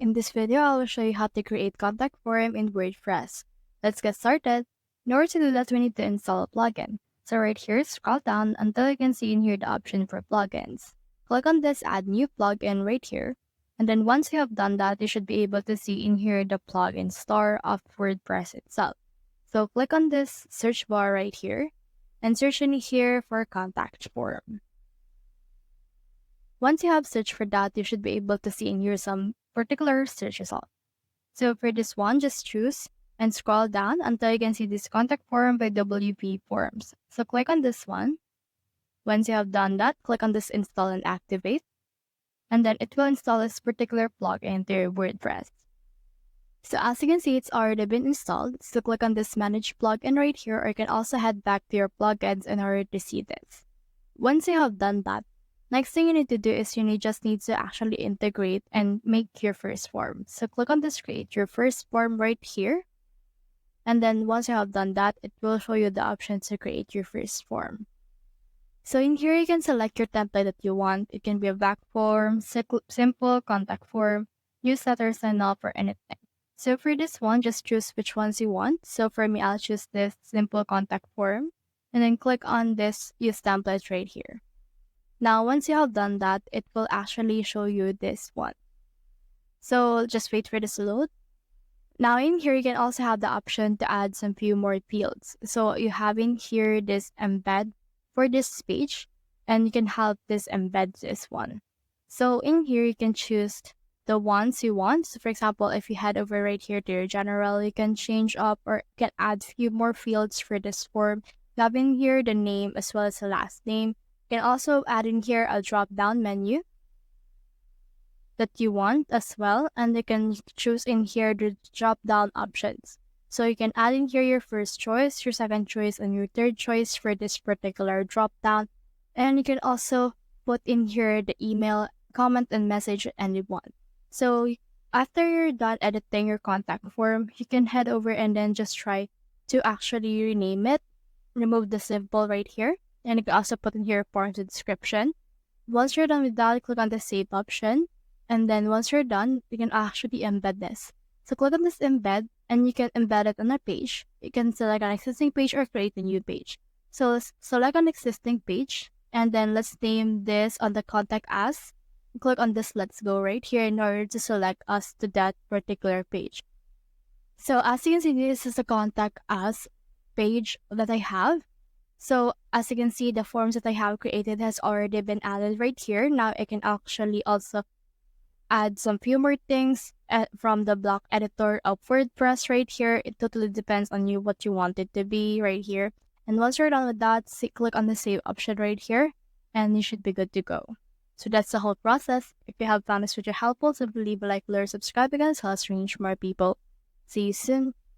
In this video, I will show you how to create contact form in WordPress. Let's get started. In order to do that, we need to install a plugin. So right here, scroll down until you can see in here the option for plugins. Click on this Add New Plugin right here. And then once you have done that, you should be able to see in here the plugin store of WordPress itself. So click on this search bar right here and search in here for contact form. Once you have searched for that, you should be able to see in here some particular search result. So for this one, just choose and scroll down until you can see this contact form by WP Forms. So click on this one. Once you have done that, click on this install and activate. And then it will install this particular plugin to your WordPress. So as you can see, it's already been installed. So click on this manage plugin right here, or you can also head back to your plugins in order to see this. Once you have done that, next thing you need to do is you just need to actually integrate and make your first form. So click on this create your first form right here. And then once you have done that, it will show you the option to create your first form. So in here, you can select your template that you want. It can be a back form, simple, contact form, newsletter, sign up, or anything. So for this one, just choose which ones you want. So for me, I'll choose this simple contact form. And then click on this use template right here. Now, once you have done that, it will actually show you this one. So just wait for this to load. Now in here, you can also have the option to add some few more fields. So you have in here this embed for this page, and you can help this embed this one. So in here, you can choose the ones you want. So for example, if you head over right here to your general, you can change up or you can add few more fields for this form. You have in here the name as well as the last name. You can also add in here a drop-down menu that you want as well, and you can choose in here the drop-down options. So you can add in here your first choice, your second choice, and your third choice for this particular drop-down. And you can also put in here the email, comment, and message anyone. So after you're done editing your contact form, you can head over and then just try to actually rename it. Remove the symbol right here. And you can also put in here form description. Once you're done with that, click on the save option. And then once you're done, you can actually embed this. So click on this embed and you can embed it on a page. You can select an existing page or create a new page. So let's select an existing page and then let's name this on the contact us. Click on this let's go right here in order to select us to that particular page. So as you can see, this is the contact us page that I have. So as you can see, the forms that I have created has already been added right here. Now I can actually also add some few more things from the block editor of WordPress right here. It totally depends on you what you want it to be right here. And once you're done with that, click on the save option right here and you should be good to go. So that's the whole process. If you have found this video helpful, simply leave a like, or subscribe again so let's reach more people. See you soon.